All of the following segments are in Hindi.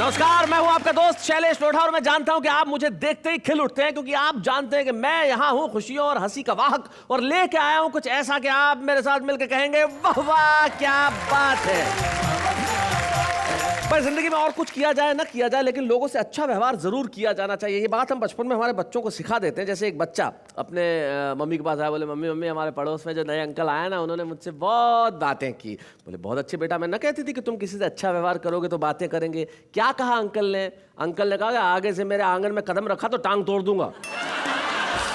नमस्कार, मैं हूं आपका दोस्त शैलेश लोढ़ा और मैं जानता हूं कि आप मुझे देखते ही खिल उठते हैं क्योंकि आप जानते हैं कि मैं यहां हूं खुशियों और हंसी का वाहक और लेके आया हूं कुछ ऐसा कि आप मेरे साथ मिलकर कहेंगे वाह वाह क्या बात है। पर जिंदगी में और कुछ किया जाए ना किया जाए लेकिन लोगों से अच्छा व्यवहार जरूर किया जाना चाहिए। ये बात हम बचपन में हमारे बच्चों को सिखा देते हैं। जैसे एक बच्चा अपने मम्मी के पास आया, बोले मम्मी मम्मी हमारे पड़ोस में जो नए अंकल आए ना उन्होंने मुझसे बहुत बातें की। बोले बहुत अच्छे बेटा, मैं ना कहती थी कि तुम किसी से अच्छा व्यवहार करोगे तो बातें करेंगे। क्या कहा अंकल ने? अंकल ने कहा कि आगे से मेरे आंगन में कदम रखा तो टांग तोड़ दूंगा।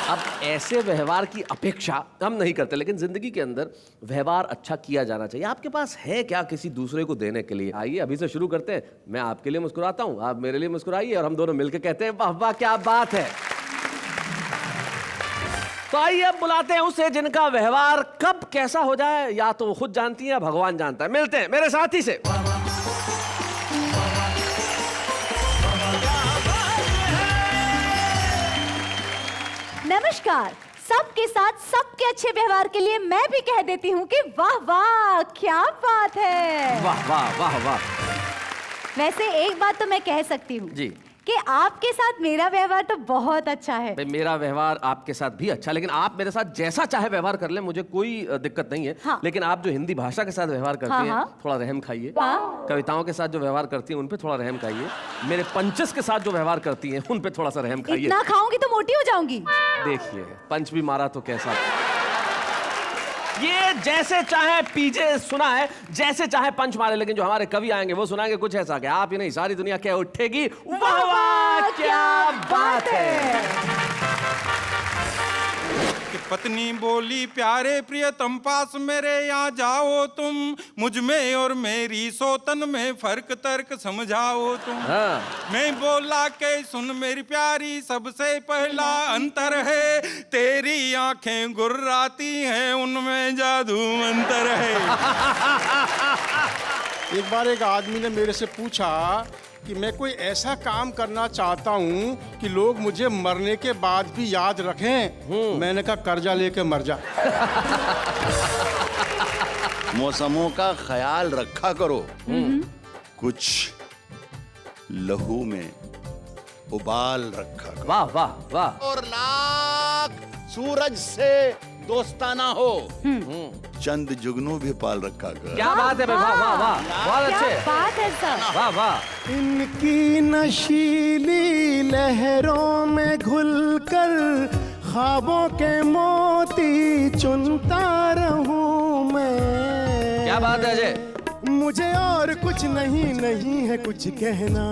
अब ऐसे व्यवहार की अपेक्षा हम नहीं करते लेकिन जिंदगी के अंदर व्यवहार अच्छा किया जाना चाहिए। आपके पास है क्या किसी दूसरे को देने के लिए? आइए अभी से शुरू करते हैं। मैं आपके लिए मुस्कुराता हूं, आप मेरे लिए मुस्कुराइए और हम दोनों मिलकर कहते हैं वाह वाह क्या बात है। तो आइए अब बुलाते हैं उसे जिनका व्यवहार कब कैसा हो जाए या तो वो खुद जानती है या भगवान जानता है। मिलते हैं मेरे साथी से। नमस्कार, सबके साथ सबके अच्छे व्यवहार के लिए मैं भी कह देती हूँ कि वाह वाह क्या बात है। वाह वाह वाह वाह। वैसे एक बात तो मैं कह सकती हूँ जी कि आपके साथ मेरा व्यवहार तो बहुत अच्छा है। भाई मेरा व्यवहार आपके साथ भी अच्छा, लेकिन आप मेरे साथ जैसा चाहे व्यवहार कर ले, मुझे कोई दिक्कत नहीं है। हाँ। लेकिन आप जो हिंदी भाषा के साथ व्यवहार करती हैं हाँ। थोड़ा रहम खाइए। हाँ। कविताओं के साथ जो व्यवहार करती हैं उन पे थोड़ा रहम खाइए। मेरे पंचस के साथ जो व्यवहार करती हैं उन पे थोड़ा सा रहम खाइए। इतना खाऊंगी तो मोटी हो जाऊंगी। देखिए पंच भी मारा तो कैसा। ये जैसे चाहे पीजे सुना है, जैसे चाहे पंच मारे, लेकिन जो हमारे कवि आएंगे वो सुनाएंगे कुछ ऐसा कि आप ही नहीं सारी दुनिया क्या उठेगी। वाह वाह क्या बात है। कि पत्नी बोली प्यारे प्रियतम पास मेरे यहाँ जाओ तुम, मुझ में और मेरी सोतन में फर्क तर्क समझाओ तुम। हाँ। मैं बोला के सुन मेरी प्यारी, सबसे पहला अंतर है तेरी आंखें गुर्राती हैं उनमें जादू अंतर है। एक बार एक आदमी ने मेरे से पूछा कि मैं कोई ऐसा काम करना चाहता हूँ कि लोग मुझे मरने के बाद भी याद रखें। मैंने कहा कर्जा लेके मर जा। मौसमों का ख्याल रखा करो, कुछ लहू में उबाल रखा करो। वाह वाह वाह। और लाख सूरज से दोस्ताना हो, चंद जुगनू भी पाल रखा कर। क्या बात है भाई, वाह वाह वाह, बहुत क्या अच्छे। बात है सर। वाह वाह। इनकी नशीली लहरों में घुलकर ख्वाबों के मोती चुनता रहूं मैं। क्या बात है अजय। मुझे और कुछ नहीं है कुछ कहना,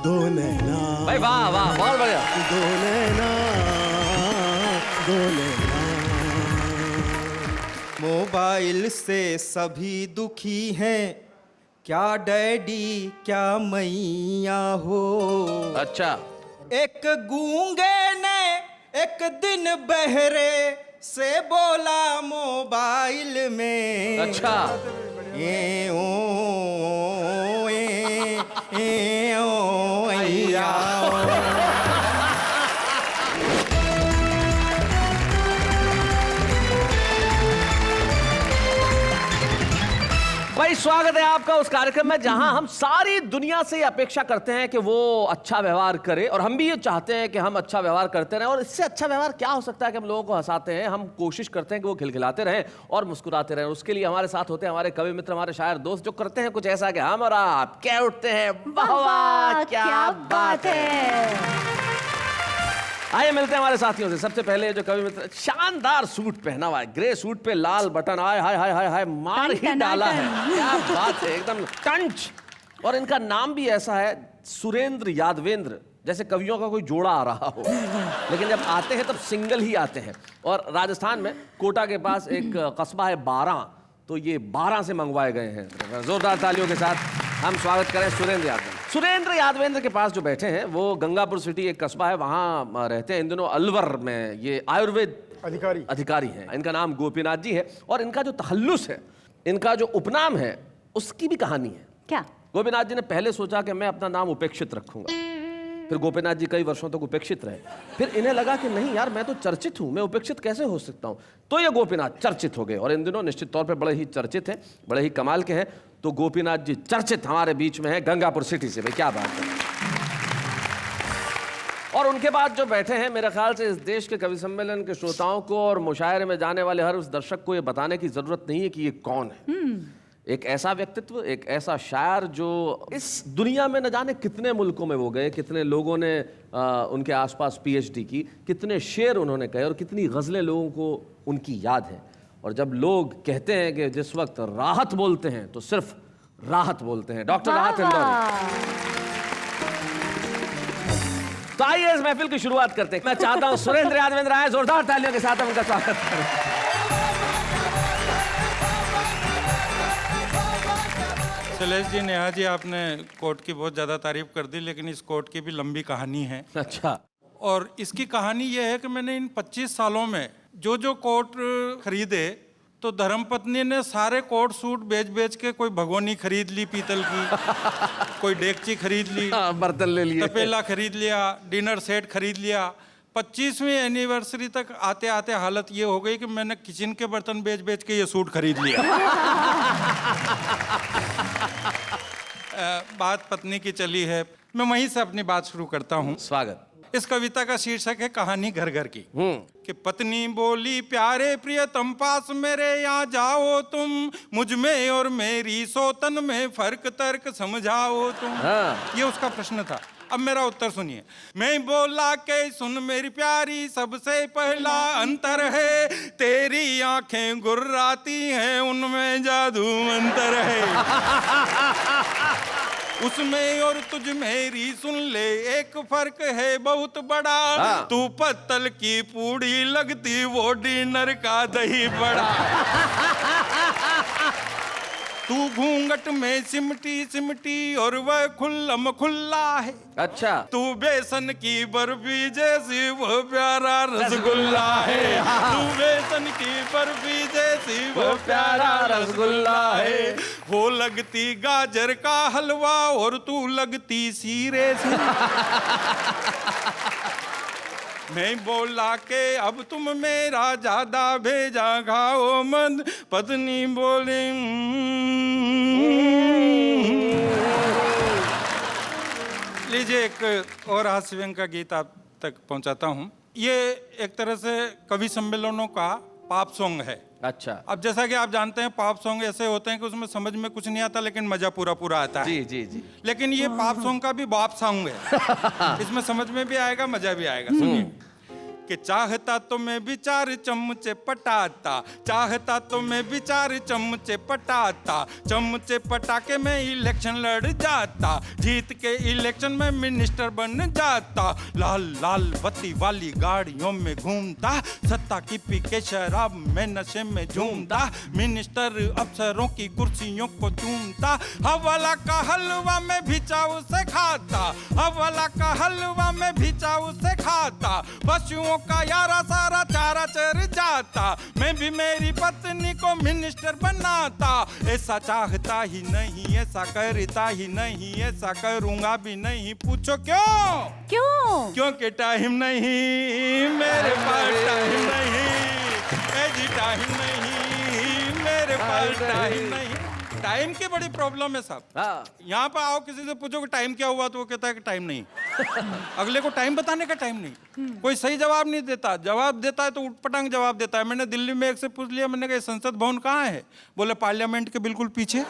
दो नैना भाई वाह वाह बहुत बढ़िया। दो नैना दो नैना। मोबाइल से सभी दुखी हैं, क्या डैडी क्या मैया हो। अच्छा। एक गूंगे ने एक दिन बहरे से बोला मोबाइल में। अच्छा। ए ओ ऐया ओ। भाई स्वागत है आपका उस कार्यक्रम में जहां हम सारी दुनिया से अपेक्षा करते हैं कि वो अच्छा व्यवहार करे और हम भी ये चाहते हैं कि हम अच्छा व्यवहार करते रहें। और इससे अच्छा व्यवहार क्या हो सकता है कि हम लोगों को हंसाते हैं, हम कोशिश करते हैं कि वो खिलखिलाते रहें और मुस्कुराते रहें। उसके लिए हमारे साथ होते हैं हमारे कवि मित्र, हमारे शायर दोस्त जो करते हैं कुछ ऐसा कि हम और आप क्या उठते हैं वाह वाह क्या बात है। आइए मिलते हैं हमारे साथियों से। सबसे पहले जो कवि मित्र, शानदार सूट पहना हुआ है, ग्रे सूट पे लाल बटन, आए हाय हाय हाय हाय मार ही डाला है। क्या बात है, एकदम टंच। और इनका नाम भी ऐसा है सुरेंद्र यादवेंद्र, जैसे कवियों का कोई जोड़ा आ रहा हो। लेकिन जब आते हैं तब सिंगल ही आते हैं। और राजस्थान में कोटा के पास एक कस्बा है बारां, तो ये 12 से मंगवाए गए हैं। जोरदार तालियों के साथ हम स्वागत करें सुरेंद्र यादवेंद्र। सुरेंद्र यादवेंद्र के पास जो बैठे हैं वो गंगापुर सिटी एक कस्बा है, वहाँ रहते हैं इन दिनों अलवर में। ये आयुर्वेद अधिकारी हैं। इनका नाम गोपीनाथ जी है और इनका जो तखल्लुस है, इनका जो उपनाम है, उसकी भी कहानी है। क्या? गोपीनाथ जी ने पहले सोचा कि मैं अपना नाम उपेक्षित रखूंगा, फिर गोपीनाथ जी कई वर्षों तक उपेक्षित रहे। फिर इन्हें लगा कि नहीं यार, मैं तो चर्चित हूँ, मैं उपेक्षित कैसे हो सकता हूँ। तो ये गोपीनाथ चर्चित हो गए और इन दिनों निश्चित तौर पर बड़े ही चर्चित हैं, बड़े ही कमाल के हैं। तो गोपीनाथ जी चर्चित हमारे बीच में है गंगापुर सिटी से। भाई क्या बात है। और उनके बाद जो बैठे हैं, मेरे ख्याल से इस देश के कवि सम्मेलन के श्रोताओं को और मुशायरे में जाने वाले हर उस दर्शक को ये बताने की जरूरत नहीं है कि ये कौन है। एक ऐसा व्यक्तित्व, एक ऐसा शायर जो इस दुनिया में न जाने कितने मुल्कों में वो गए, कितने लोगों ने उनके आसपास पीएचडी की, कितने शेर उन्होंने कहे और कितनी गज़लें लोगों को उनकी याद है। और जब लोग कहते हैं कि जिस वक्त राहत बोलते हैं तो सिर्फ राहत बोलते हैं। डॉक्टर राहत इंदौरी। तो आइए इस महफिल की शुरुआत करते हैं। मैं चाहता हूं सुरेंद्र यादवेंद्र आए, जोरदार तालियों के साथ हम उनका स्वागत करें। शैलेश जी, नेहा जी, आपने कोर्ट की बहुत ज़्यादा तारीफ कर दी, लेकिन इस कोर्ट की भी लंबी कहानी है। अच्छा। और इसकी कहानी यह है कि मैंने इन 25 सालों में जो कोट खरीदे, तो धर्मपत्नी ने सारे कोट सूट बेच के कोई भगोनी खरीद ली पीतल की, कोई डेगची खरीद ली, बर्तन ले लिए, तपेला खरीद लिया, डिनर सेट खरीद लिया। 25वीं एनिवर्सरी तक आते आते हालत ये हो गई कि मैंने किचन के बर्तन बेच के ये सूट खरीद लिया। बात पत्नी की चली है, मैं वहीं से अपनी बात शुरू करता हूँ। स्वागत। इस कविता का शीर्षक है कहानी घर घर की। कि पत्नी बोली, प्यारे प्रियतम पास मेरे यहाँ जाओ तुम, मुझ में और मेरी सोतन में फर्क तर्क समझाओ तुम। ये उसका प्रश्न था। अब मेरा उत्तर सुनिए। मैं बोला के सुन मेरी प्यारी, सबसे पहला अंतर है, तेरी आंखें गुर्राती हैं, उनमें जादू अंतर है। उसमें और तुझ मेरी सुन ले, एक फर्क है बहुत बड़ा, तू पत्तल की पूड़ी लगती, वो डिनर का दही बड़ा। तू घूंघट में सिमटी और वह खुल्लम खुल्ला है। अच्छा। तू बेसन की बर्फी जैसी, वो प्यारा रसगुल्ला है। तू बेसन की बर्फी जैसी, वो प्यारा रसगुल्ला है। वो लगती गाजर का हलवा और तू लगती सीरे से। मैं बोला के अब तुम मेरा ज्यादा भेजा खाओ मत, पत्नी बोली लीजिए एक और हास्य व्यंग का गीत आप तक पहुंचाता हूं। ये एक तरह से कवि सम्मेलनों का पॉप सॉन्ग है। अच्छा। अब जैसा कि आप जानते हैं, पॉप सॉन्ग ऐसे होते हैं कि उसमें समझ में कुछ नहीं आता लेकिन मजा पूरा आता है। जी जी जी। लेकिन ये पॉप सॉन्ग का भी बॉप सॉन्ग है। इसमें समझ में भी आएगा, मजा भी आएगा। सुनिए कि चाहता तो मैं भी 4 चम्मचे पटाता, चाहता तो मैं भी 4 चम्मचे पटाता, चम्मचे पटा के मैं इलेक्शन लड़ जाता, जीत के इलेक्शन में मिनिस्टर बन जाता, लाल लाल बत्ती वाली गाड़ियों में घूमता, सत्ता की पी के शराब में नशे में झूमता, मिनिस्टर अफसरों की कुर्सियों को चूमता, हवाला का हलवा में भी चाव से खाता, हवाला का हलवा में भी चाव से खाता, पशुओं का यारा सारा चारा चर जाता, मैं भी मेरी पत्नी को मिनिस्टर बनाता, ऐसा चाहता ही नहीं, ऐसा करता ही नहीं, ऐसा करूंगा भी नहीं, पूछो क्यों? क्योंकि टाइम नहीं मेरे पास, टाइम नहीं, टाइम नहीं मेरे पास, टाइम नहीं। टाइम की बड़ी प्रॉब्लम है साहब। यहाँ पर आओ, किसी से पूछो कि टाइम क्या हुआ, तो वो कहता है कि टाइम नहीं। अगले को टाइम बताने का टाइम नहीं। कोई सही जवाब नहीं देता, जवाब देता है तो उटपटांग जवाब देता है। मैंने दिल्ली में एक से पूछ लिया, मैंने कहा संसद भवन कहाँ है? बोले पार्लियामेंट के बिल्कुल पीछे।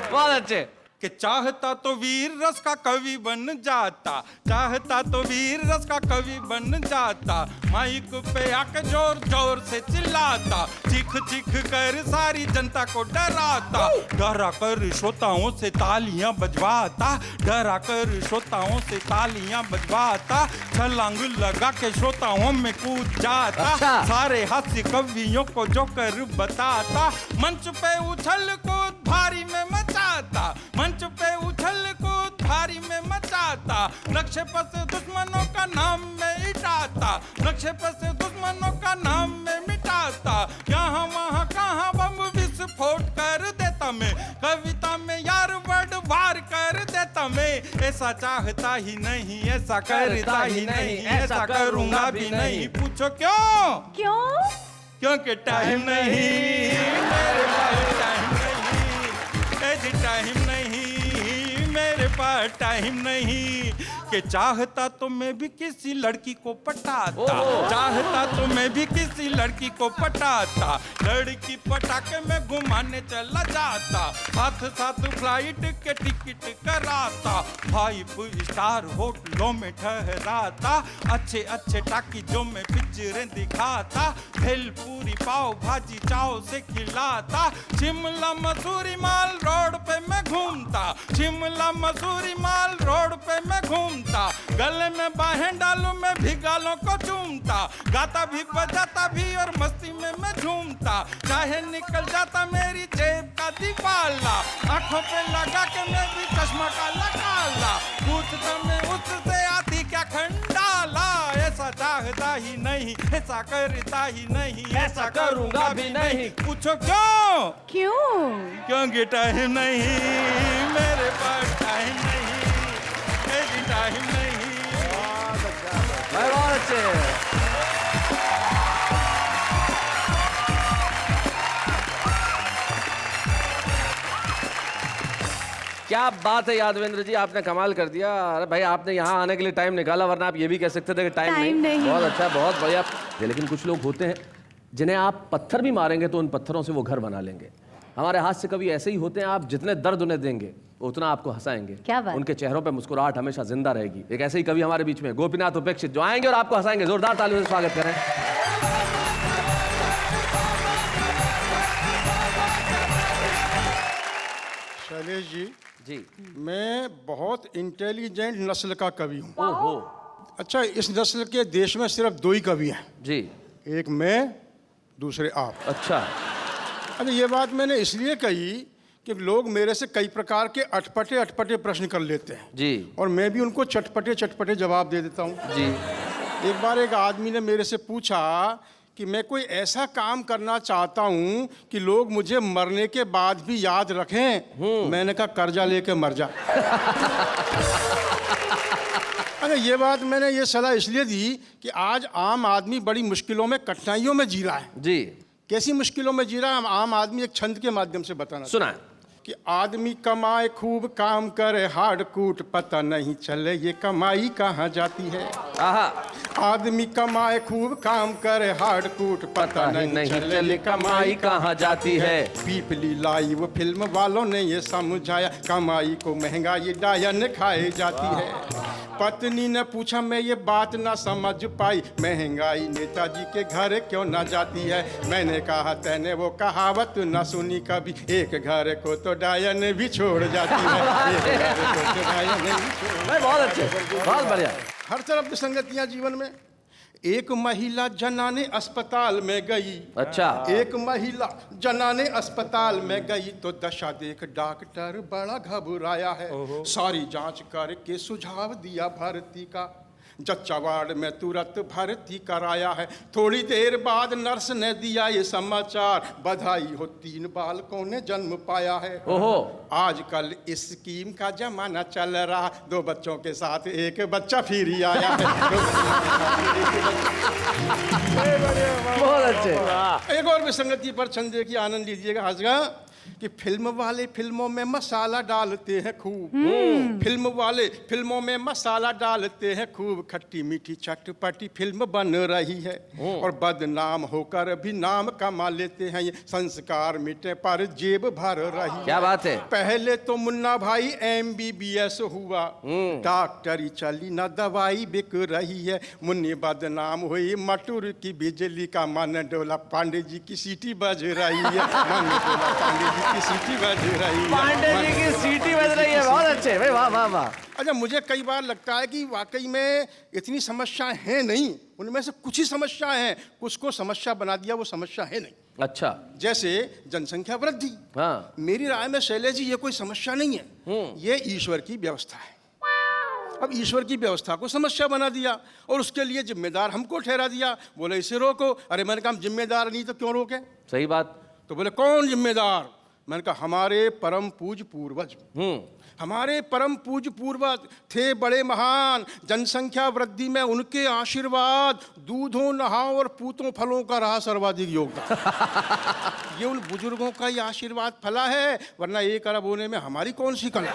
बहुत अच्छे। कि चाहता तो वीर रस का कवि बन जाता, चाहता तो वीर रस का कवि बन जाता, माइक पे आके जोर जोर से चिल्लाता, चीख चीख कर सारी जनता को डराता, डरा कर श्रोताओं से तालियां बजवाता, डरा कर श्रोताओं से तालियां बजवाता, छलांग लगा के श्रोताओं में कूद जाता, सारे हास्य कवियों को जो कर बताता, मंच पे उछल कूद भारी में मचाता, मंच पे उछल कूद भारी में मचाता, नक्शे पर से दुश्मनों का नाम में मिटाता, नक्शे पर से दुश्मनों का नाम में मिटाता, यहाँ वहाँ कहाँ बम विस्फोट कर देता, मैं कविता में यार वर्ड वार कर देता, पटाता मैं ऐसा चाहता ही नहीं, ऐसा करता ही नहीं, ऐसा करूंगा भी नहीं। पूछो क्यों? क्यों? क्योंकि टाइम नहीं, मेरे पास टाइम नहीं, टाइम नहीं, मेरे पास टाइम नहीं। कि चाहता तो मैं भी किसी लड़की को पटाता, चाहता तो मैं भी किसी लड़की को पटाता, लड़की पटा के मैं घुमाने चला जाता, साथ साथ फ्लाइट के टिकट कराता, 5 स्टार होटलों में ठहराता, अच्छे अच्छे टाकीजों में पिक्चरें दिखाता, भेल पूरी पाव भाजी चाव से खिलाता, शिमला मसूरी माल रोड पे मैं घूमता, शिमला मसूरी माल रोड पे मैं घूमता, गले में बाहें डालूं मैं भी गालों को चूमता, गाता भी बजाता भी और मस्ती में मैं झूमता, चाहे निकल जाता मेरी जेब का दीवाला, आंखों पे लगा के मैं भी चश्मा काला काला, पूछता मैं उससे आती क्या खंडाला, ऐसा चाहता ही नहीं, ऐसा करता ही नहीं, ऐसा करूंगा भी नहीं। पूछो क्यों? क्यों? क्योंकि टाइम नहीं, मेरे पास टाइम नहीं, टाइम नहीं। बहुत अच्छे। क्या बात है यादवेंद्र जी, आपने कमाल कर दिया। अरे भाई आपने यहाँ आने के लिए टाइम निकाला, वरना आप ये भी कह सकते थे कि टाइम नहीं। बहुत अच्छा, बहुत बढ़िया। लेकिन कुछ लोग होते हैं जिन्हें आप पत्थर भी मारेंगे तो उन पत्थरों से वो घर बना लेंगे। हमारे हाथ से कभी ऐसे ही होते हैं, आप जितने दर्द उन्हें देंगे उतना आपको हंसाएंगे। क्या बात? उनके चेहरों पे मुस्कुराहट हमेशा जिंदा रहेगी। एक ऐसे ही कवि हमारे बीच में गोपीनाथ उपेक्षित जो आएंगे और आपको हंसाएंगे। जोरदार तालियों से स्वागत करें। शैलेश जी, जी। मैं बहुत इंटेलिजेंट नस्ल का कवि हूँ। ओहो। अच्छा, इस नस्ल के देश में सिर्फ 2 ही कवि हैं, जी। एक मैं, दूसरे आप। अच्छा। अब ये बात मैंने इसलिए कही कि लोग मेरे से कई प्रकार के अटपटे प्रश्न कर लेते हैं जी। और मैं भी उनको चटपटे जवाब दे देता हूँ। जी। एक बार एक आदमी ने मेरे से पूछा कि मैं कोई ऐसा काम करना चाहता हूँ कि लोग मुझे मरने के बाद भी याद रखें। मैंने कहा कर्जा लेके मर जा। अरे ये बात मैंने ये सलाह इसलिए दी कि आज आम आदमी बड़ी मुश्किलों में, कठिनाइयों में जी रहा है। जी। कैसी मुश्किलों में जी रहा है आम आदमी, एक छंद के माध्यम से बताना सुना कि आदमी कमाए खूब काम करे हार्ड कूट, पता नहीं चले ये कमाई कहाँ जाती है। आहा। आदमी कमाए खूब काम करे हार्ड कूट, पता नहीं चले कमाई कहाँ जाती है। पीपली लाइव फिल्म वालों ने ये समझाया, कमाई को महंगाई डायन खाए जाती है। पत्नी ने पूछा मैं ये बात ना समझ पाई, महंगाई नेताजी के घर क्यों ना जाती है। मैंने कहा तैने वो कहावत ना सुनी कभी, एक घर को तो डायन भी छोड़ जाती है, एक घर को तो डायन भी छोड़। बहुत अच्छे, बहुत बढ़िया। हर तरफ विसंगतियां जीवन में। एक महिला जनाने अस्पताल में गई। अच्छा। एक महिला जनाने अस्पताल में गई तो दशा देख डॉक्टर बड़ा घबराया है। सारी जांच करके सुझाव दिया भर्ती का, जच्चा वार्ड में तुरंत भर्ती कराया है। थोड़ी देर बाद नर्स ने दिया ये समाचार, बधाई हो 3 बालकों ने जन्म पाया है। ओहो। आजकल इस स्कीम का जमाना चल रहा, 2 बच्चों के साथ एक बच्चा फिर ही आया है। बहुत अच्छे। एक और विसंगति पर छंद की आनंद लीजिएगा। हंसगा कि फिल्म वाले फिल्मों में मसाला डालते हैं खूब, फिल्म वाले फिल्मों में मसाला डालते हैं खूब, खट्टी मीठी चटपटी फिल्म बन रही है और बदनाम होकर भी नाम कमा लेते हैं ये, संस्कार मिटे पर जेब भर रही है। क्या बात है। पहले तो मुन्ना भाई MBBS हुआ, डॉक्टरी चली ना दवाई बिक रही है, मुन्नी बदनाम हुई मटूर की बिजली का, मन डोला पांडे जी की सीटी बज रही है, मन डोला पांडे जी की सीटी बज रही है, पांडे जी की सीटी बज रही है। बहुत अच्छे भाई, वाह वाह वाह। अच्छा, मुझे कई बार लगता है कि वाकई में इतनी समस्याएं हैं नहीं, उनमें से कुछ ही समस्याएं हैं, कुछ को समस्या बना दिया वो समस्या है नहीं। अच्छा। जैसे जनसंख्या वृद्धि। हाँ। मेरी राय में शैलेश जी ये कोई समस्या नहीं है, ये ईश्वर की व्यवस्था है। अब ईश्वर की व्यवस्था को समस्या बना दिया और उसके लिए जिम्मेदार हमको ठहरा दिया, बोले इसे रोको। अरे मैंने कहा हम जिम्मेदार नहीं तो क्यों रोके। सही बात। तो बोले कौन जिम्मेदार। मैंने कहा हमारे परम पूज पूर्वज, हमारे परम पूज पूर्वज थे बड़े महान, जनसंख्या वृद्धि में उनके आशीर्वाद, दूधों नहाओ और पूतों फलों का रहा सर्वाधिक योगदान। ये उन बुजुर्गों का ही आशीर्वाद फला है, वरना 1 अरब होने में हमारी कौन सी कला।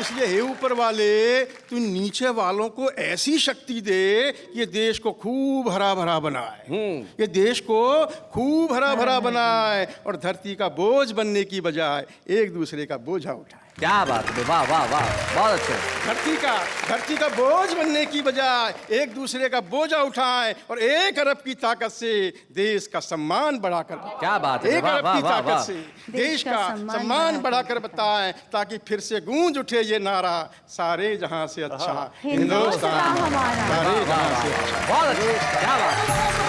इसलिए हे ऊपर वाले, तू नीचे वालों को ऐसी शक्ति दे ये देश को खूब हरा भरा बनाए, ये देश को खूब हरा भरा बनाए और धरती का बोझ बनने की बजाय एक दूसरे का बोझा उठाए। क्या बात है, वाह वाह वाह, बहुत अच्छे। धरती का बोझ बनने की बजाय एक दूसरे का बोझा उठाएं और 1 अरब की ताकत से देश का सम्मान बढ़ाकर, क्या बात है, 1 वाह, अरब वाह, की वाह, ताकत वाह। से देश का सम्मान बढ़ाकर बताएं, ताकि फिर से गूंज उठे ये नारा, सारे जहां से अच्छा हिंदुस्तान हमारा। सारे जहां से अच्छा। बहुत अच्छे, क्या बात है।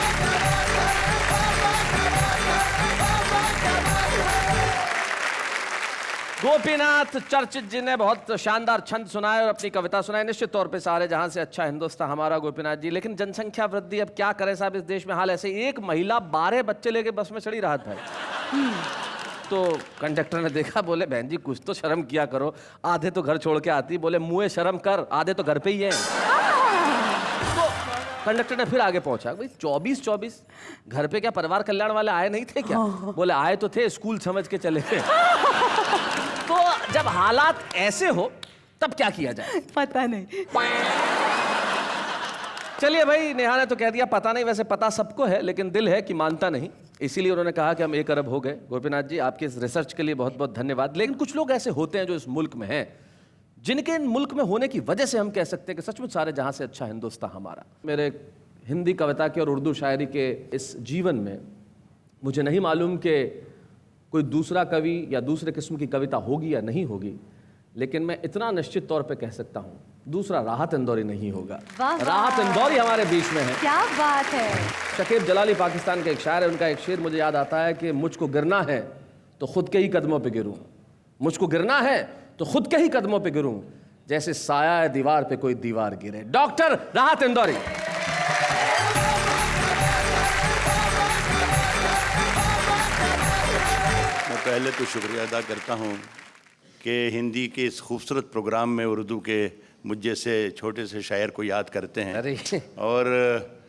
गोपीनाथ चर्चित जी ने बहुत शानदार छंद सुनाए और अपनी कविता सुनाई। निश्चित तौर पे सारे जहां से अच्छा हिंदुस्तान हमारा, गोपीनाथ जी। लेकिन जनसंख्या वृद्धि, अब क्या करें साहब, इस देश में हाल ऐसे। एक महिला 12 बच्चे लेके बस में चढ़ी, राहत भाई। तो कंडक्टर ने देखा, बोले बहन जी कुछ तो शर्म किया करो, आधे तो घर छोड़ के आती, बोले मुँह शर्म कर, आधे तो घर पे ही है। तो कंडक्टर ने फिर आगे पहुंचा, भाई 24 घर पे क्या परिवार कल्याण वाले आए नहीं थे क्या? बोले आए तो थे, स्कूल समझ के चले थे। तो जब हालात ऐसे हो तब क्या किया जाए? पता नहीं। चलिए भाई, नेहा ने तो कह दिया पता नहीं, वैसे पता सबको है लेकिन दिल है कि मानता नहीं, इसीलिए उन्होंने कहा कि हम 1 अरब हो गए। गोपीनाथ जी, आपके इस रिसर्च के लिए बहुत बहुत धन्यवाद। लेकिन कुछ लोग ऐसे होते हैं जो इस मुल्क में हैं, जिनके इन मुल्क में होने की वजह से हम कह सकते हैं कि सचमुच सारे जहां से अच्छा हिंदुस्तान हमारा। मेरे हिंदी कविता के और उर्दू शायरी के इस जीवन में मुझे नहीं मालूम कि कोई दूसरा कवि या दूसरे किस्म की कविता होगी या नहीं होगी, लेकिन मैं इतना निश्चित तौर पे कह सकता हूँ, दूसरा राहत इंदौरी नहीं होगा। वाह, वाह। राहत इंदौरी हमारे बीच में है। क्या बात है। शकीब जलाली पाकिस्तान के एक शायर है, उनका एक शेर मुझे याद आता है कि मुझको गिरना है तो खुद के ही कदमों पे गिरूं, मुझको गिरना है तो खुद के ही कदमों पे गिरूं, जैसे साया है दीवार पे कोई दीवार गिरे। डॉक्टर राहत इंदौरी। पहले तो शुक्रिया अदा करता हूँ कि हिंदी के इस खूबसूरत प्रोग्राम में उर्दू के मुझ जैसे छोटे से शायर को याद करते हैं। अरे और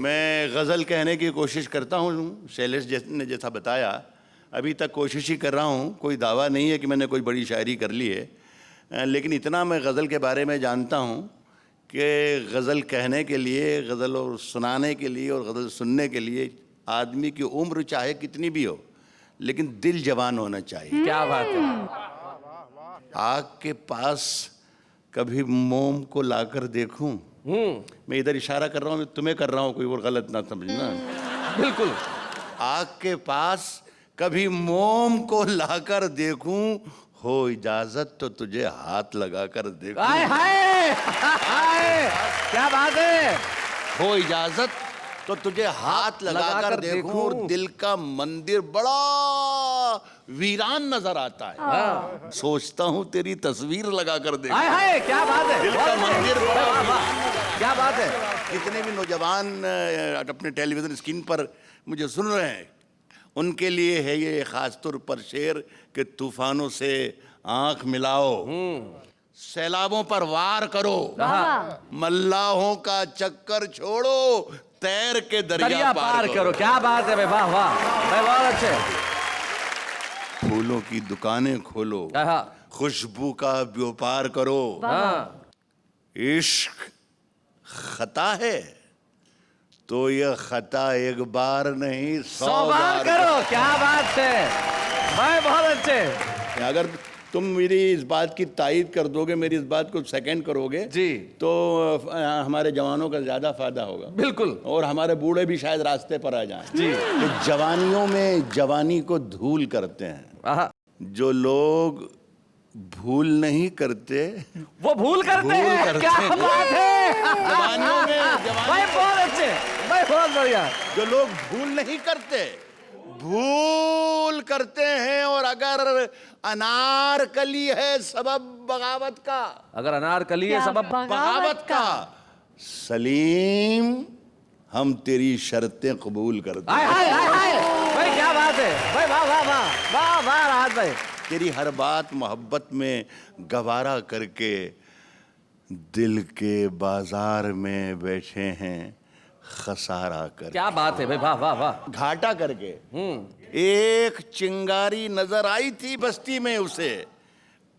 मैं गज़ल कहने की कोशिश करता हूँ, शैलेश ने जैसा बताया, अभी तक कोशिश ही कर रहा हूँ, कोई दावा नहीं है कि मैंने कोई बड़ी शायरी कर ली है, लेकिन इतना मैं गज़ल के बारे में जानता हूँ कि गज़ल कहने के लिए, गज़ल और सुनाने के लिए और गज़ल सुनने के लिए आदमी की उम्र चाहे कितनी भी हो, लेकिन दिल जवान होना चाहिए। क्या बात है। आग के पास कभी मोम को लाकर देखूं, मैं इधर इशारा कर रहा हूं, मैं तुम्हें कर रहा हूं, कोई और गलत ना समझना। बिल्कुल। आग के पास कभी मोम को लाकर देखूं, हो इजाजत तो तुझे हाथ लगाकर देखूं। हाय हाय हाय, क्या बात है। हो इजाजत तो तुझे हाथ लगाकर देखूं, और दिल का मंदिर बड़ा वीरान नजर आता है, सोचता हूं तेरी तस्वीर लगाकर देखूं। हाय हाय, क्या बात है। दिल का मंदिर बड़ा वाह, वाह, क्या बात है। कितने भी नौजवान अपने टेलीविजन स्क्रीन पर मुझे सुन रहे हैं, उनके लिए है ये खास तौर पर शेर कि तूफानों से आंख मिलाओ, सैलाबों पर वार करो, मल्लाहों का चक्कर छोड़ो, तैर के दरिया पार करो। क्या बात है भाई, वाह वाह भाई, बहुत अच्छे। फूलों की दुकानें खोलो, खुशबू का व्यापार करो, इश्क खता है तो यह खता एक बार नहीं 100 बार करो। क्या बात है भाई, बहुत अच्छे। अगर तुम मेरी इस बात की तायीद कर दोगे, मेरी इस बात को सेकंड करोगे जी, तो हमारे जवानों का ज्यादा फायदा होगा। बिल्कुल। और हमारे बूढ़े भी शायद रास्ते पर आ जाएं जी। तो जवानियों में जवानी को धूल करते हैं, जो लोग भूल नहीं करते वो भूल करते हैं। क्या बात है। जवानियों में भाई बहुत अच्छे भाई, बहुत बढ़िया। जो लोग भूल नहीं करते, भूल करते हैं। और अगर अनारकली है सबब बगावत का, अगर अनारकली है सबब बगावत का, सलीम हम तेरी शर्तें कबूल करते हैं। हाय हाय हाय हाय भाई, क्या बात है। है भाई, वाह वाह वाह वाह वाह राहत भाई। तेरी हर बात मोहब्बत में गवारा करके दिल के बाजार में बैठे हैं खसारा कर। क्या बात है भाई, वाह वाह वाह। घाटा करके एक चिंगारी नजर आई थी बस्ती में उसे,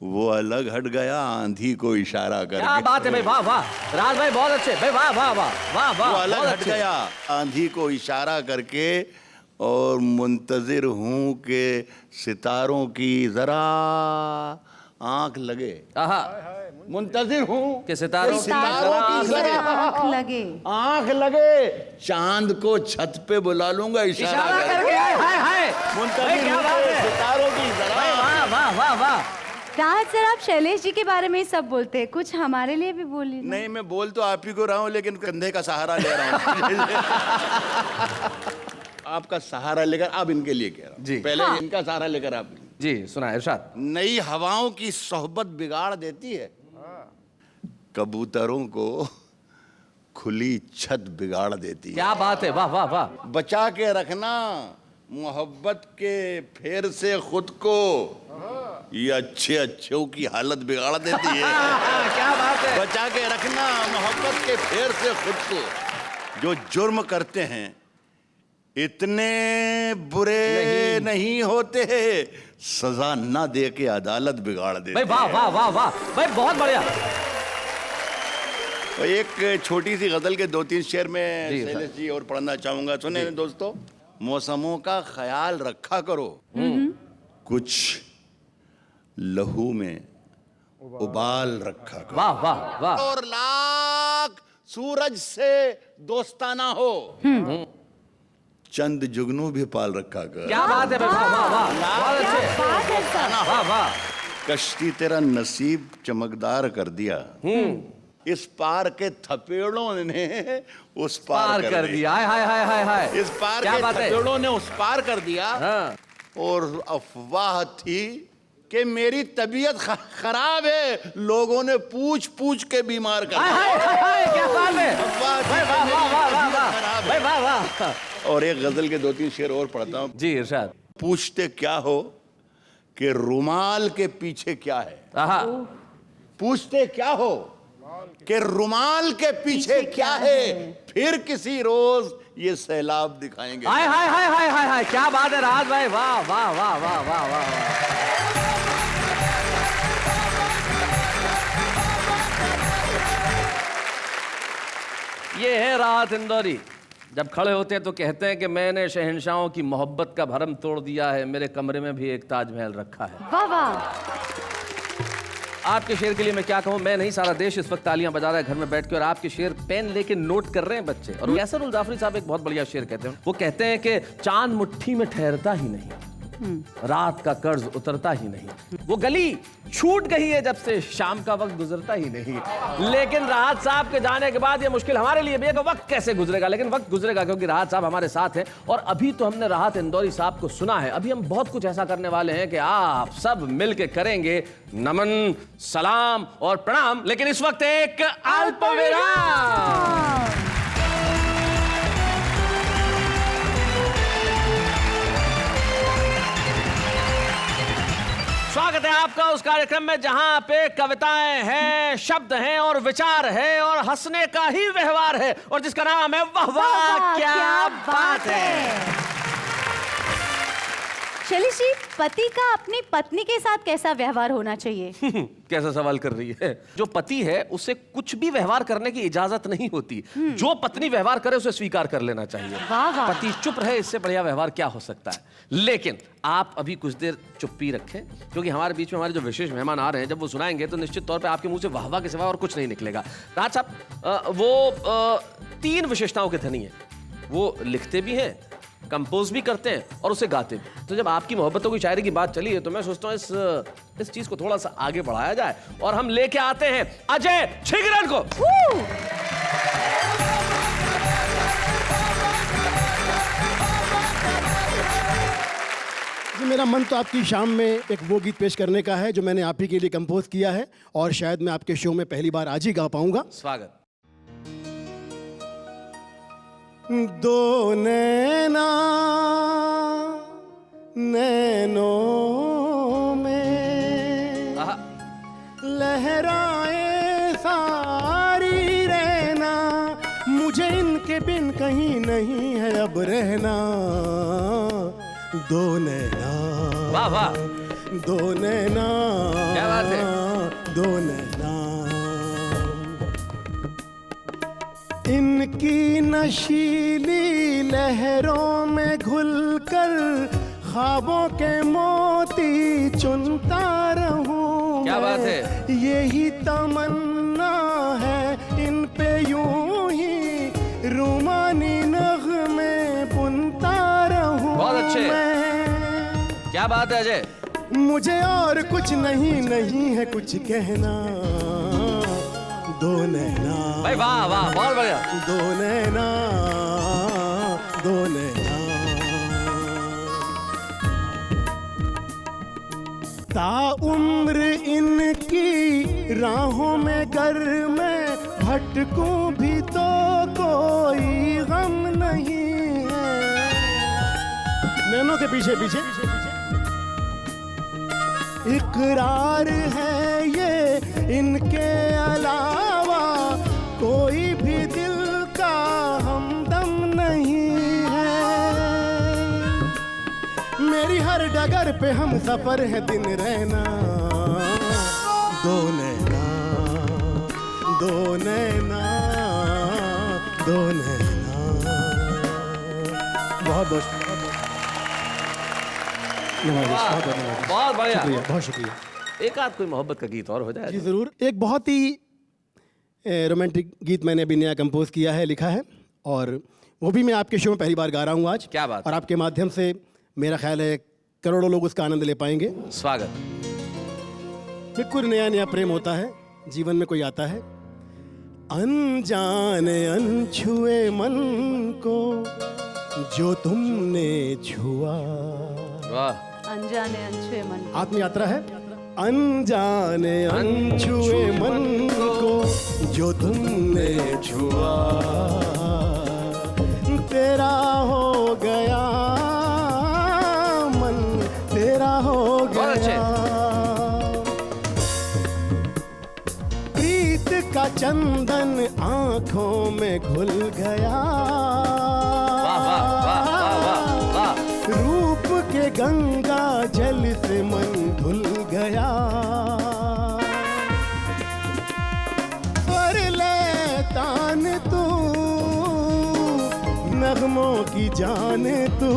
वो अलग हट गया आंधी को इशारा करके। क्या बात है भाई, वाह वाह राज भाई, बहुत अच्छे भाई, वाह वाह वाह वाह वाह। वो अलग बहुत हट अच्छे। गया आंधी को इशारा करके, और मुंतजिर हूं कि सितारों की जरा आंख लगे। आहा, मुंतजिर हूं कि सितारों की सितारों की जरा आँख लगे। आंख लगे, चांद को छत पे बुला लूंगा इशारा इशारा करके। करके, हाय हाय हाय। भाई, मुंतजिर क्या हूं बात कि है सितारों की भाई, जरा। वाह वाह वाह वाह। राहत सर, आप शैलेश जी के बारे में ही सब बोलते हैं, कुछ हमारे लिए भी बोलिए ना। नहीं, मैं बोल तो आप ही को रहा हूं, लेकिन कंधे का सहारा ले रहा हूं। आपका सहारा लेकर अब इनके लिए कह रहा हूं। जी। पहले हाँ। इनका सहारा लेकर आप। जी सुना इरशाद। नई हवाओं की सोहबत बिगाड़ देती है, कबूतरों को खुली छत बिगाड़ देती है। क्या बात है, वाह वाह वाह। बचा के रखना मोहब्बत के फेर से खुद को, ये अच्छे अच्छों की हालत बिगाड़ देती है। क्या बात है। बचा के रखना मोहब्बत के फेर से खुद को। जो जुर्म करते हैं इतने बुरे नहीं होते, सजा ना दे के अदालत बिगाड़ देते भाई वाह वाह वाह वाह भाई, बहुत बढ़िया। हैं। एक छोटी सी गजल के 2-3 शेर में जी, शैलेश जी और पढ़ना चाहूंगा। सुने दोस्तों, मौसमों का ख्याल रखा करो, कुछ लहू में उबाल रखा करो, वाह वाह वाह। और लाख सूरज से दोस्ताना हो, चंद जुगनू भी पाल रखा कर। क्या बात है भाई, वाह वाह वाह, बहुत क्या अच्छे। बात है सर। वाह वाह। कश्ती तेरा नसीब चमकदार कर दिया, इस पार के थपेड़ों ने उस पार कर दिया, हाय हाय हाय हाय हाय। इस पार क्या के बात है। थपेड़ों ने उस पार कर दिया। हाँ। और अफवाह थी कि मेरी तबीयत खराब है, लोगों ने पूछ पूछ के बीमार कर हाय दिया। हाय हाय हाय, क्या बात है अफवाह थी भाई, कि वाह मेरी वाह वाह वाह तबीयत वाह खराब है। भाई, वाह वाह। और एक गजल के 2-3 शेर और पढ़ता हूँ। जी इरशाद। पूछते क्या हो कि रुमाल के पीछे क्या है, आहा, पूछते क्या हो कि रुमाल के पीछे क्या है, फिर किसी रोज ये सैलाब दिखाएंगे। हाय हाय हाय हाय हाय हाय, क्या बात है राज भाई, वाह वाह वाह वाह वाह वाह। ये है राहत इंदौरी। जब खड़े होते हैं तो कहते हैं कि मैंने शहंशाहों की मोहब्बत का भरम तोड़ दिया है, मेरे कमरे में भी एक ताजमहल रखा है। वाह वाह। आपके शेर के लिए मैं क्या कहूँ, मैं नहीं सारा देश इस वक्त तालियां बजा रहा है घर में बैठ के, और आपके शेर पेन लेके नोट कर रहे हैं बच्चे। और कैसर उल जाफरी साहब एक बहुत बढ़िया शेर कहते हैं, वो कहते हैं कि चांद मुट्ठी में ठहरता ही नहीं, रात का कर्ज उतरता ही नहीं, वो गली छूट गई है जब से शाम का वक्त गुजरता ही नहीं। लेकिन राहत साहब के जाने के बाद ये मुश्किल हमारे लिए भी है कि वक्त कैसे गुजरेगा, लेकिन वक्त गुजरेगा क्योंकि राहत साहब हमारे साथ हैं। और अभी तो हमने राहत इंदौरी साहब को सुना है, अभी हम बहुत कुछ ऐसा करने वाले हैं कि आप सब मिलके करेंगे नमन, सलाम और प्रणाम। लेकिन इस वक्त एक अल्प विराम। स्वागत है आपका उस कार्यक्रम में जहां पे कविताएं हैं, शब्द हैं और विचार है और हंसने का ही व्यवहार है, और जिसका नाम है वाह वाह क्या बात है। शैलेश जी, पति का अपनी पत्नी के साथ कैसा व्यवहार होना चाहिए? कैसा सवाल कर रही है। जो पति है उसे कुछ भी व्यवहार करने की इजाजत नहीं होती, जो पत्नी व्यवहार करे उसे स्वीकार कर लेना चाहिए। वाह वाह। पति चुप रहे, इससे बढ़िया व्यवहार क्या हो सकता है। लेकिन आप अभी कुछ देर चुप्पी रखें, क्योंकि हमारे बीच में हमारे जो विशेष मेहमान आ रहे हैं, जब वो सुनाएंगे तो निश्चित तौर पे आपके मुंह से वाह वाह के सिवा और कुछ नहीं निकलेगा। राज साहब वो 3 विशेषताओं के धनी है, वो लिखते भी हैं, कंपोज भी करते हैं और उसे गाते भी। तो जब आपकी मोहब्बतों की शायरी की बात चली है तो मैं सोचता हूँ इस चीज को थोड़ा सा आगे बढ़ाया जाए, और हम लेके आते हैं अजय छिगरन को। जी, मेरा मन तो आपकी शाम में एक वो गीत पेश करने का है जो मैंने आप ही के लिए कंपोज किया है, और शायद मैं आपके शो में पहली बार आज ही गा पाऊंगा। स्वागत। दो नैना नैनों में आहा, लहराए सारी रहना, मुझे इनके बिन कहीं नहीं है अब रहना। दो नैना, वाह वाह, दो नैना, क्या बात है। दो नैना, इनकी नशीली लहरों में घुलकर ख्वाबों के मोती चुनता रहूं। क्या बात है। यही तमन्ना है इन पे यूं ही रूमानी नग़्मे बुनता रहूं। बहुत अच्छे। मैं। क्या बात है अजय। मुझे और कुछ नहीं है कुछ कहना। दो नैना, भाई वाह वाह, बहुत बढ़िया। दो नैना, दो नैना, ताउम्र इनकी राहों में गर मैं भटकूं भी तो कोई गम नहीं है। नैनों के पीछे पीछे इकरार है ये इनके अलावा कोई भी दिल का हमदम नहीं है। मेरी हर डगर पे हम सफर है दिन रहना। दो नैना, दो नैना, दो नैना। बहुत बहुत नवाज़िश, बहुत बढ़िया। शुक्रिया, बहुत शुक्रिया। एक आध कोई मोहब्बत का गीत और हो जाए। जी ज़रूर। एक बहुत ही रोमांटिक गीत मैंने अभी नया कंपोज किया है, लिखा है, और वो भी मैं आपके शो में पहली बार गा रहा हूँ आज। क्या बात। और आपके माध्यम से मेरा ख्याल है करोड़ों लोग उसका आनंद ले पाएंगे। स्वागत। बिल्कुल नया नया प्रेम होता है जीवन में, कोई आता है अनजाने अनछुए मन को जो तुमने छुआ। वाह। अनजाने अनछुए मन। आत्म यात्रा है। अनजाने अनछुए मन को जो तुमने छुआ, तेरा हो गया मन, तेरा हो गया। प्रीत का चंदन आंखों में घुल गया। वाह वाह वाह वाह वाह। रूप के गंगा जल से मन धुल गया। स्वर ले तान तू, नगमों की जाने तू,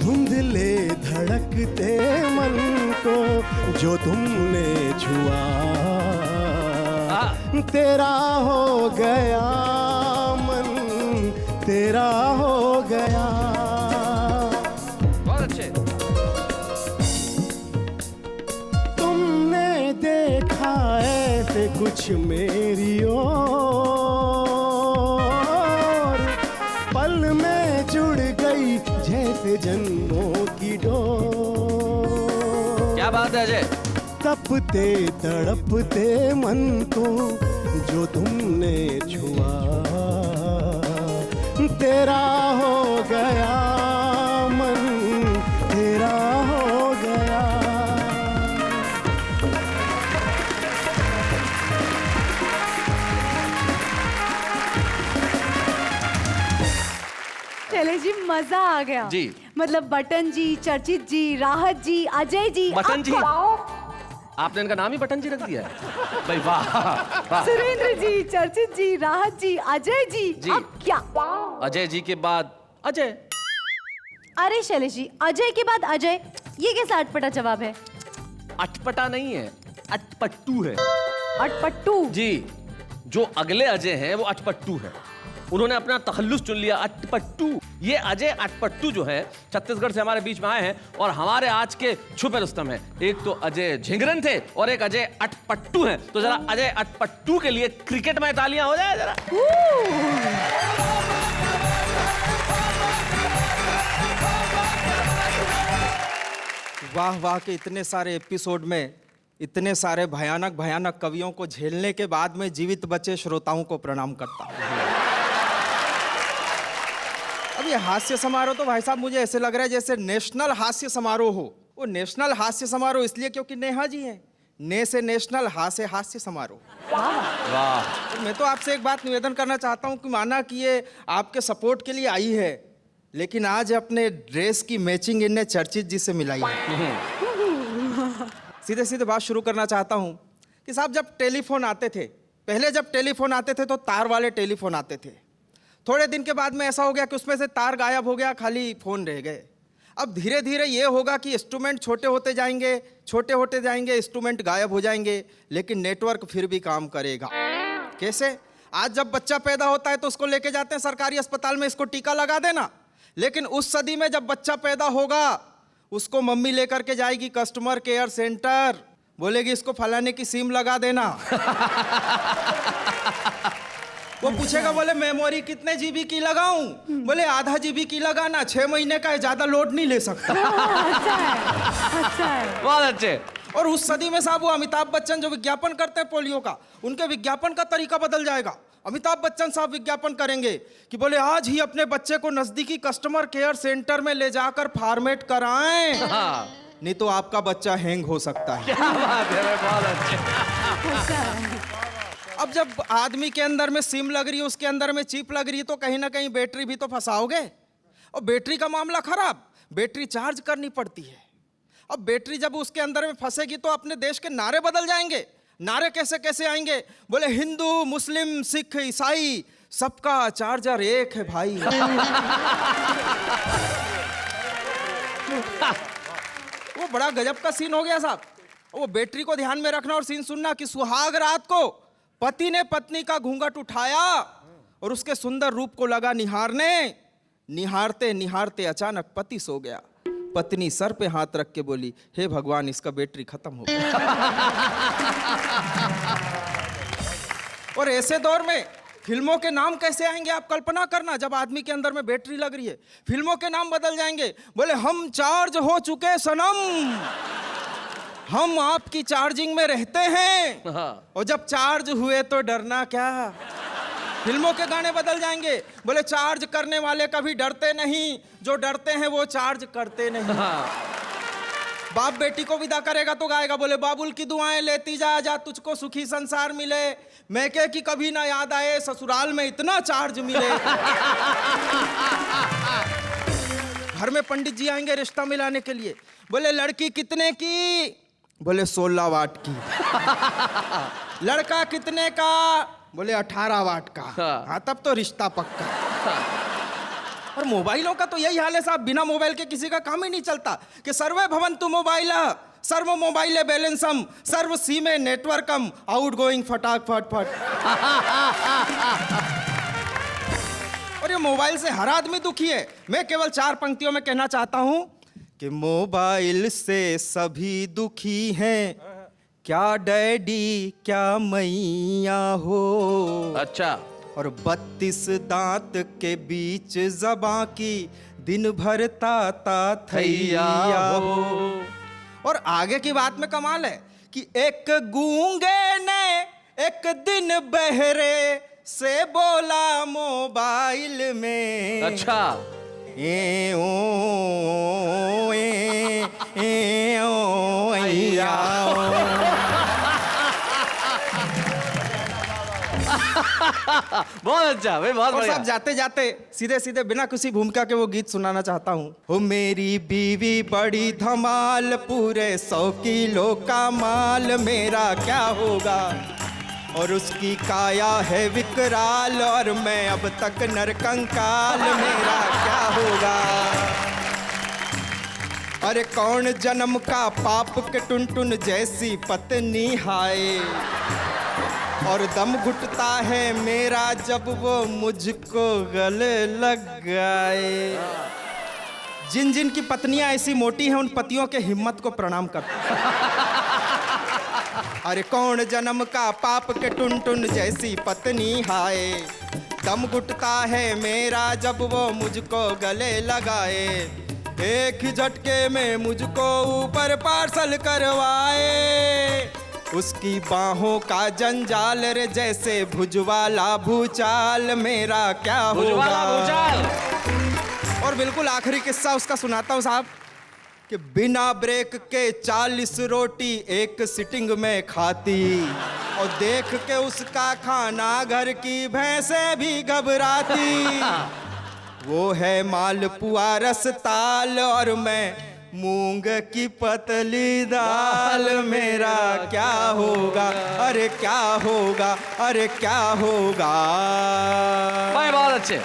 धुंधले धड़कते मन को जो तुमने छुआ, तेरा हो गया मन, तेरा हो गया। बहुत अच्छे। तुमने देखा ऐसे कुछ मेरी ओर, पल में जुड़ गई जैसे जन्मों की डोर। क्या बात है अजय। तपते तड़पते मन को जो तुमने छुआ, तेरा हो गया मन, तेरा हो गया। चले जी, मजा आ गया जी। मतलब बटन जी, चर्चित जी, राहत जी, अजय जी, बटन जी? अब आपने इनका नाम ही बटन जी रख दिया है। भाई वाह वाह। सुरेंद्र जी, चर्चित जी, राहत जी, अजय जी, जी। अब क्या? अजय जी के बाद अजय। अरे शैलेश जी, अजय के बाद अजय, ये कैसा अटपटा जवाब है? अटपटा नहीं है, अटपट्टू है। अटपट्टू? जी, जो अगले अजय हैं वो अटपट्टू है। उन्होंने अपना तखल्लुस चुन लिया, अटपट्टू। ये अजय अटपट्टू जो है छत्तीसगढ़ से हमारे बीच में आए हैं और हमारे आज के छुपे रुस्तम हैं। एक तो अजय झिंगरन थे और एक अजय अटपट्टू हैं। तो जरा अजय अटपट्टू के लिए क्रिकेट में तालियां हो जाए जरा। वाह वाह के इतने सारे एपिसोड में इतने सारे भयानक भयानक कवियों को झेलने के बाद में जीवित बचे श्रोताओं को प्रणाम करता हूं। अब ये हास्य समारोह तो भाई साहब मुझे ऐसे लग रहा है जैसे नेशनल हास्य समारोह हो। वो नेशनल हास्य समारोह इसलिए क्योंकि नेहा जी हैं, ने से नेशनल, हा से हास्य समारोह। वाह। तो मैं तो आपसे एक बात निवेदन करना चाहता हूँ कि माना कि ये आपके सपोर्ट के लिए आई है, लेकिन आज अपने ड्रेस की मैचिंग इनने चर्चित जी से मिलाई है। सीधे सीधे बात शुरू करना चाहता हूँ कि साहब जब टेलीफोन आते थे, पहले जब टेलीफोन आते थे तो तार वाले टेलीफोन आते थे। थोड़े दिन के बाद में ऐसा हो गया कि उसमें से तार गायब हो गया, खाली फोन रह गए। अब धीरे धीरे ये होगा कि इंस्ट्रूमेंट छोटे होते जाएंगे, इंस्ट्रूमेंट गायब हो जाएंगे, लेकिन नेटवर्क फिर भी काम करेगा। कैसे? आज जब बच्चा पैदा होता है तो उसको लेके जाते हैं सरकारी अस्पताल में, इसको टीका लगा देना। लेकिन उस सदी में जब बच्चा पैदा होगा उसको मम्मी लेकर के जाएगी कस्टमर केयर सेंटर, बोलेगी इसको फलाने की सिम लगा देना। वो पूछेगा, बोले मेमोरी कितने जीबी की लगाऊं? बोले आधा जीबी की लगाना, 6 महीने का है, ज्यादा लोड नहीं ले सकता। अच्छा है। बहुत अच्छे। और उस सदी में साहब वो अमिताभ बच्चन जो विज्ञापन करते हैं पोलियो का, उनके विज्ञापन का तरीका बदल जाएगा। अमिताभ बच्चन साहब विज्ञापन करेंगे कि बोले आज ही अपने बच्चे को नजदीकी कस्टमर केयर सेंटर में ले जाकर फॉर्मेट कराएं, नहीं तो आपका बच्चा हैंग हो सकता है। क्या बात है, बहुत अच्छे। अब जब आदमी के अंदर में सिम लग रही है, उसके अंदर में चिप लग रही है, तो कहीं ना कहीं बैटरी भी तो फंसाओगे। और बैटरी का मामला खराब, बैटरी चार्ज करनी पड़ती है। अब बैटरी जब उसके अंदर में फंसेगी तो अपने देश के नारे बदल जाएंगे। नारे कैसे कैसे आएंगे? बोले हिंदू, मुस्लिम, सिख, ईसाई, सबका चार्जर एक है भाई। वो बड़ा गजब का सीन हो गया साहब। वो बैटरी को ध्यान में रखना और सीन सुनना कि सुहाग रात को पति ने पत्नी का घूंघट उठाया और उसके सुंदर रूप को लगा निहारने। निहारते निहारते अचानक पति सो गया। पत्नी सर पे हाथ रख के बोली, हे भगवान इसका बैटरी खत्म हो गया। और ऐसे दौर में फिल्मों के नाम कैसे आएंगे आप कल्पना करना। जब आदमी के अंदर में बैटरी लग रही है, फिल्मों के नाम बदल जाएंगे। बोले हम चार्ज हो चुके सनम, हम आपकी चार्जिंग में रहते हैं, और जब चार्ज हुए तो डरना क्या। फिल्मों के गाने बदल जाएंगे। बोले चार्ज करने वाले कभी डरते नहीं, जो डरते हैं वो चार्ज करते नहीं। बाप बेटी को विदा करेगा तो गाएगा, बोले बाबुल की दुआएं लेती जा, जा तुझको सुखी संसार मिले, मैं कह कि कभी ना याद आए ससुराल में इतना चार्ज मिले। घर में पंडित जी आएंगे रिश्ता मिलाने के लिए। बोले लड़की कितने की? बोले 16 वाट की। लड़का कितने का? बोले 18 वाट का। हाँ तब तो रिश्ता पक्का। और मोबाइलों का तो यही हाल है साहब, बिना मोबाइल के किसी का काम ही नहीं चलता। कि सर्वे भवन्तु मोबाइला, सर्व मोबाइले बैलेंसम, सर्व सीमे नेटवर्कम, आउट गोइंग फटाक फट फट। और ये मोबाइल से हर आदमी दुखी है। मैं केवल 4 पंक्तियों में कहना चाहता हूं कि मोबाइल से सभी दुखी हैं, क्या डैडी क्या मैया हो। अच्छा। और 32 दांत के बीच ज़बां की दिन भर ताता थैया हो। और आगे की बात में कमाल है कि एक गूंगे ने एक दिन बहरे से बोला मोबाइल में। अच्छा। ए ओ ए ओ ऐया ओ। बहुत अच्छा भाई, बहुत और बढ़िया। सब जाते जाते सीधे सीधे बिना किसी भूमिका के वो गीत सुनाना चाहता हूँ। हो मेरी बीवी बड़ी धमाल, पूरे 100 किलो का माल, मेरा क्या होगा। और उसकी काया है विकराल, और मैं अब तक नरकंकाल, मेरा क्या होगा। अरे कौन जन्म का पाप के टुनटुन जैसी पत्नी हाय, और दम घुटता है मेरा जब वो मुझको गले लग गए। जिन जिन की पत्नियां ऐसी मोटी हैं उन पतियों के हिम्मत को प्रणाम करता हूं। अरे कौन जन्म का पाप के टुनटुन जैसी पत्नी हाय, दम घुटता है मेरा जब वो मुझको गले लगाए। एक ही झटके में मुझको ऊपर पार्सल करवाए। उसकी बाहों का जंजाल रे जैसे भुजवाला भूचाल, मेरा क्या होगा। भुजवाला भूचाल। और बिल्कुल आखिरी किस्सा उसका सुनाता हूँ साहब कि बिना ब्रेक के 40 रोटी एक सिटिंग में खाती और देख के उसका खाना घर की भैंसें भी घबराती। वो है मालपुआ रसताल और मैं मूंग की पतली दाल। मेरा क्या होगा, अरे क्या होगा, अरे क्या होगा। भाई बहुत अच्छे,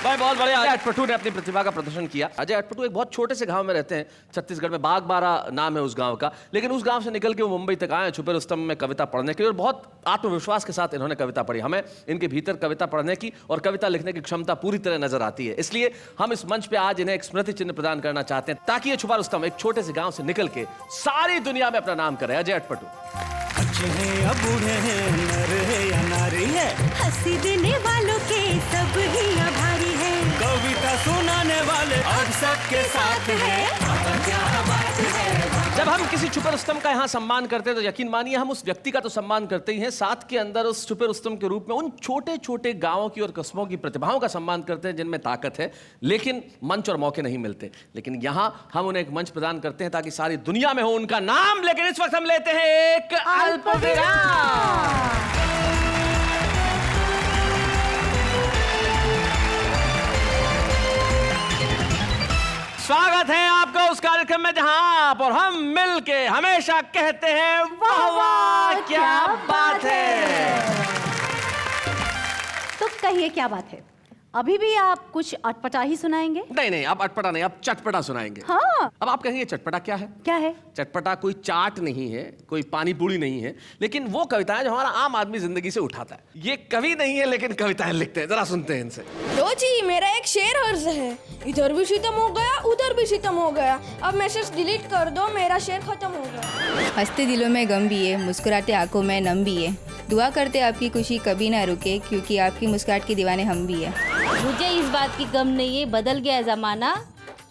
भाई बहुत बढ़िया। अजय अटपटू ने अपनी प्रतिभा का प्रदर्शन किया। अजय अटपटू एक बहुत छोटे से गांव में रहते हैं छत्तीसगढ़ में, बागबारा नाम है उस गांव का, लेकिन उस गांव से निकल के वो मुंबई तक आए छुपे रुस्तम में कविता पढ़ने के लिए, और बहुत आत्मविश्वास के साथ इन्होंने कविता पढ़ी। हमें इनके भीतर कविता पढ़ने की और कविता लिखने की क्षमता पूरी तरह नजर आती है, इसलिए हम इस मंच पे आज इन्हें एक स्मृति चिन्ह प्रदान करना चाहते हैं ताकि ये छुपा रुस्तम एक छोटे से गांव से निकल के सारी दुनिया में अपना नाम करे। अजय अटपटू। अच्छे हैं या बूढ़े हैं, नर है या नारी है, हंसी देने वालों के सब ही आभारी है, कविता सुनाने वाले अब सबके साथ है। जब हम किसी छुपे रुस्तम का यहाँ सम्मान करते हैं तो यकीन मानिए हम उस व्यक्ति का तो सम्मान करते ही हैं, साथ के अंदर उस छुपे रुस्तम के रूप में उन छोटे छोटे गांवों की और कस्बों की प्रतिभाओं का सम्मान करते हैं जिनमें ताकत है लेकिन मंच और मौके नहीं मिलते। लेकिन यहाँ हम उन्हें एक मंच प्रदान करते हैं ताकि सारी दुनिया में हो उनका नाम। लेकिन इस वक्त हम लेते हैं एक अल्प विराम। स्वागत है आपका उस कार्यक्रम में जहां आप और हम मिलके हमेशा कहते हैं वाह वाह क्या बात है। तो कहिए क्या बात है, अभी भी आप कुछ अटपटा ही सुनाएंगे? नहीं नहीं, अब अटपटा नहीं, अब चटपटा सुनाएंगे। हाँ। अब आप कहेंगे चटपटा क्या है? क्या है? चटपटा कोई चाट नहीं है, कोई पानी पूरी नहीं है, लेकिन वो कविताएं जो हमारा आम आदमी जिंदगी से उठाता है। ये कवि नहीं है लेकिन कविताएं लिखते हैं, जरा सुनते हैं इनसे। लो जी, मेरा एक शेर अर्ज है, इधर भी सितम हो गया उधर भी सितम हो गया, अब मैसेज डिलीट कर दो, मेरा शेर खत्म हो गया। हंसते दिलों में गम भी है, मुस्कुराते आंखों में नम भी है, दुआ करते आपकी खुशी कभी ना रुके, क्योंकि आपकी मुस्कुराहट के दीवाने हम भी है। मुझे इस बात की गम नहीं है, बदल गया जमाना,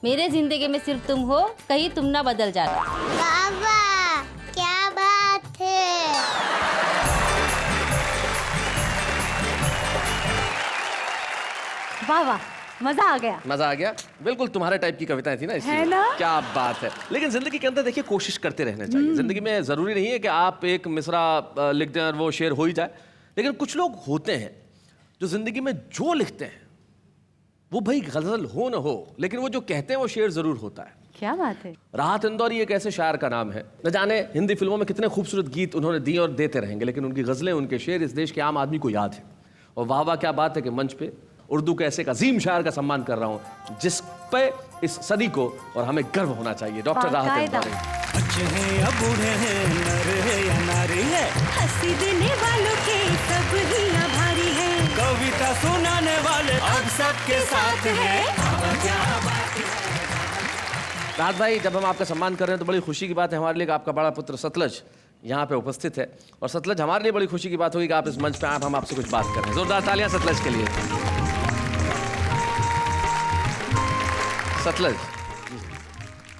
मेरे जिंदगी में सिर्फ तुम हो, कहीं तुम ना बदल जाना। बाबा क्या बात है। वाह वाह, मजा आ गया। मजा आ गया, बिल्कुल तुम्हारे टाइप की कविताएं थी ना, इसलिए। है ना? क्या बात है। लेकिन जिंदगी के अंदर देखिए कोशिश करते रहना चाहिए। जिंदगी में जरूरी नहीं है कि आप एक मिसरा लिख दें और वो शेर हो ही जाए, लेकिन कुछ लोग होते हैं जो जिंदगी में जो लिखते हैं वो भाई गजल हो न हो, लेकिन वो जो कहते हैं वो शेर जरूर होता है। क्या बात है। राहत इंदौरी एक ऐसे शायर का नाम है, न जाने हिंदी फिल्मों में कितने खूबसूरत गीत उन्होंने दिए और देते रहेंगे, लेकिन उनकी गजलें, उनके शेर इस देश के आम आदमी को याद है। और वाह वाह क्या बात है कि मंच पे उर्दू के ऐसे एक अजीम शायर का सम्मान कर रहा हूँ जिस पे इस सदी को और हमें गर्व होना चाहिए। डॉक्टर राहत इंदौरी। अच्छे हैं या बूढ़े हैं, नर है या नारी है, हंसी देने वालों के सब ही आभारी है, कविता सुनाने वाले अब सबके साथ है। राहत भाई, जब हम आपका सम्मान कर रहे हैं तो बड़ी खुशी की बात है हमारे लिए कि आपका बड़ा पुत्र सतलज यहाँ पे उपस्थित है, और सतलज हमारे लिए बड़ी खुशी की बात होगी कि आप इस मंच पे आप हम आपसे कुछ बात कर रहे हैं। जोरदार तालियां सतलज के लिए। सतलज,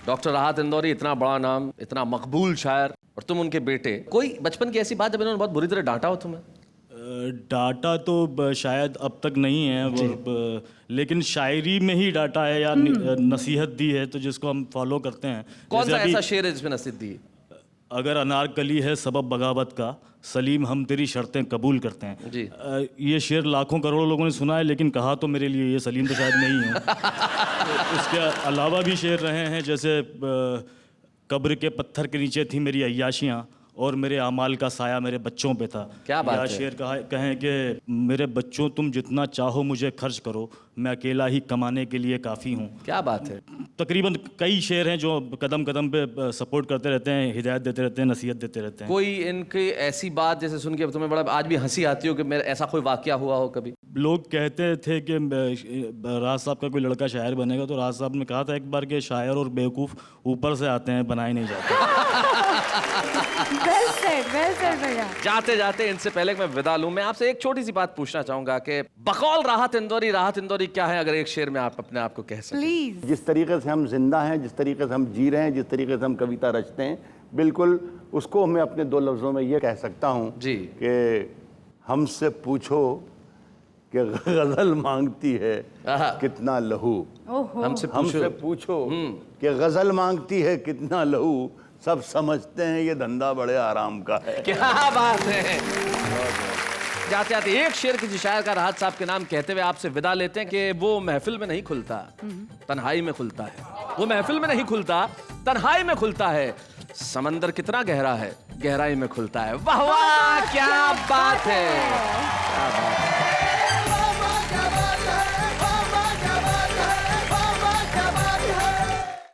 डॉक्टर राहत इंदौरी, इतना बड़ा नाम, इतना मकबूल शायर, और तुम उनके बेटे। कोई बचपन की ऐसी बात जब इन्होंने बहुत बुरी तरह डांटा हो तुम्हें? डाटा तो शायद अब तक नहीं है, लेकिन शायरी में ही डाटा है या नसीहत दी है, तो जिसको हम फॉलो करते हैं। कौन सा ऐसा शेर है जिसमें नसीहत दी? अगर अनारकली है सबब बगावत का, सलीम हम तेरी शर्तें कबूल करते हैं जी। ये शेर लाखों करोड़ों लोगों ने सुना है, लेकिन कहा तो मेरे लिए ये सलीम तो शायद नहीं हूँ। उसके अलावा भी शेर रहे हैं, जैसे कब्र के पत्थर के नीचे थी मेरी अय्याशियाँ और मेरे अमाल का साया मेरे बच्चों पे था। क्या बात है। शेर कहें कि मेरे बच्चों तुम जितना चाहो मुझे खर्च करो, मैं अकेला ही कमाने के लिए काफ़ी हूँ। क्या बात है। तकरीबन कई शेर हैं जो कदम कदम पे सपोर्ट करते रहते हैं, हिदायत देते रहते हैं, नसीहत देते रहते हैं। कोई इनकी ऐसी बात जैसे सुन के तुम्हें बड़ा आज भी हंसी आती हो कि मेरा ऐसा कोई वाकया हुआ हो कभी? लोग कहते थे कि राज साहब का कोई लड़का शायर बनेगा, तो राज साहब ने कहा था एक बार कि शायर और बेवकूफ़ ऊपर से आते हैं, बनाए नहीं जाते। वेल सेड भैया। जाते जाते इनसे पहले कि मैं विदा लूं, मैं आपसे एक छोटी सी बात पूछना चाहूंगा कि बकौल राहत इंदौरी क्या है, अगर एक शेर में आप अपने आप को कह सकें? प्लीज। जिस तरीके से हम जिंदा हैं, जिस तरीके से हम जी रहे हैं, जिस तरीके से हम कविता रचते हैं, बिल्कुल उसको मैं अपने 2 लफ्ज़ों में ये कह सकता हूँ जी कि हमसे पूछो कि गजल मांगती है कितना लहू। हमसे पूछो कि गजल मांगती है कितना लहू, सब समझते हैं ये धंधा बड़े आराम का है। क्या बात है। जाते जाते एक शेर किसी शायर का राहत साहब के नाम कहते हुए आपसे विदा लेते हैं कि वो महफिल में नहीं खुलता, तन्हाई में खुलता है। वो महफिल में नहीं खुलता, तन्हाई में खुलता है। समंदर कितना गहरा है, गहराई में खुलता है। वाह वाह, क्या बात है, क्या बात है।